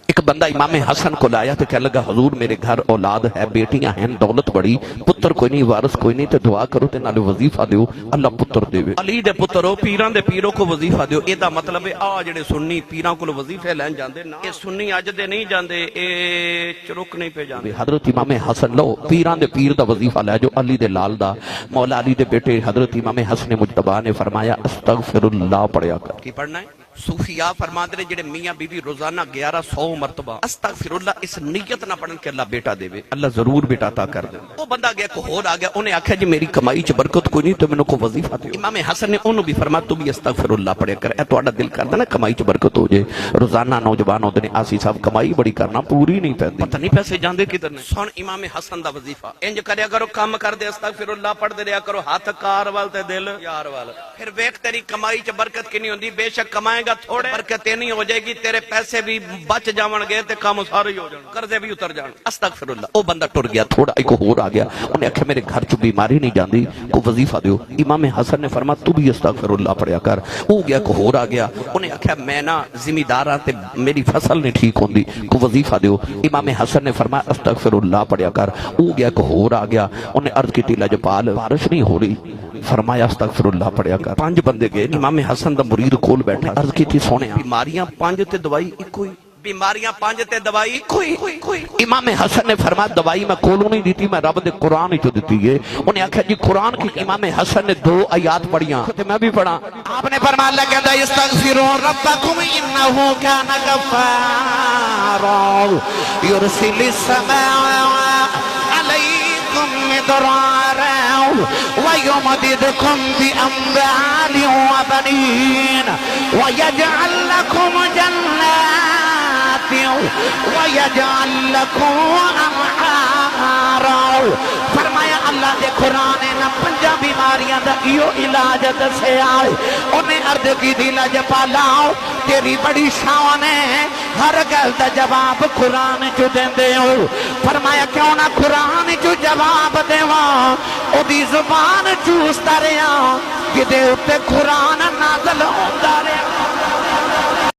ایک بندہ امام حسن کو لایا تو کہنے لگا حضور میرے گھر اولاد ہے، بیٹیاں ہیں، دولت بڑی، پتر کوئی نہیں، وارث کوئی نہیں، تو دعا کرو تے نالے وظیفہ دیو اللہ پتر دے۔ علی دے پترو پیران دے پیروں کو وظیفہ دیو۔ اے دا مطلب ہے آ جڑے سنی پیران کو وظیفے لین جاندے نا، اے سنی اج دے نہیں جاندے، اے چرک نہیں پہ جاندے۔ حضرت امام حسن لو پیران دے پیر دا وظیفہ لے جو علی دے لال دا، مولا علی دے بیٹے حضرت امام حسن مجتبی نے فرمایا استغفر اللہ پڑھیا کر۔ کی پڑھنا ہے؟ صوفیاء فرماتے ہیں جڑے میاں بی بی روزانہ 1100 مرتبہ استغفر اللہ اس نیت نہ پڑھن کہ اللہ بیٹا دے، اللہ ضرور بیٹا عطا کر دے۔ وہ بندہ گیا کو ہور آ گیا، انہیں آکھیا جی میری کمائی چ برکت کوئی نہیں تو مینوں کو وظیفہ دے۔ امام حسن نے انہوں بھی فرمایا تو بھی استغفر اللہ پڑھیا کر، اے تہاڈا دل کردا نا کمائی چ برکت ہو جائے۔ روزانہ نوجوان ہوندے نے آسی صاحب کمائی بڑی کرنا پوری نہیں پیندی، پتہ نہیں پیسے جاندے کدھر نے۔ سن امام حسن دا وظیفہ انج کریا کرو، کام کر دے استغفر اللہ پڑھ دے رہیا کرو، ہاتھ کار وال تے دل یار وال، پھر ویکھ تیری کمائی چ برکت کنی ہوندی۔ بے شک کمائے گا تھوڑے برکت نہیں ہو جائے گی، تیرے پیسے بھی بچ جاون گے تے کام سارے ہو جان، قرضے بھی اتر جان۔ استغفر اللہ۔ او بندہ ٹر گیا، تھوڑا ایک ہور آ گیا، انہیں آکھیا میرے گھر چ بیماری نہیں جاندی، کو وظیفہ دیو۔ امام حسن نے فرمایا تو بھی استغفر اللہ پڑھیا کر۔ او گیا کو ہور آ گیا، انہیں آکھیا میں نا زمینداراں تے میری فصل نہیں ٹھیک ہوندی، کو وظیفہ دیو۔ امام حسن نے فرمایا استغفر اللہ پڑھیا کر۔ او گیا کو ہور آ گیا، انہیں عرض کی لجپال بارش نہیں ہو رہی، فرمایا استغفر اللہ پڑھیا کر۔ 5 بندے گئے، امام حسن دا مرید کول بیٹھا، عرض کی تھی سونے بیماریاں 5 تے دوائی ایک ہوئی، بیماریاں 5 تے دوائی ایک ہوئی۔ امام حسن نے فرمایا دوائی میں کولوں نہیں دیتی، میں رب دے قرآن ہی جو دیتی ہے۔ انہیں آکھا جی قرآن کی؟ امام حسن نے 2 آیات پڑھیاں، میں بھی پڑھا۔ آپ نے فرمایا اللہ کہتا ہے استغفروا ربکم انہ کان غفارا یرسل السماء علیکم مدرارا ویمددکم باموال وبنین ویجعل لکم جنات ویجعل لکم انہارا۔ فرمایا اللہ دے قرآن نہ 5 بیماریاں دا ایو علاج دسے آئے۔ انہیں عرض کی دی لجپالاؤ تیری بڑی شان ہے، ہر گل دا جواب قرآن چو دیں دے ہو۔ فرمایا کیوں نہ قرآن چو جواب دے وہاں، او دی زبان چوستا رہا کہ دے اتے قرآن نازل ہوتا رہا۔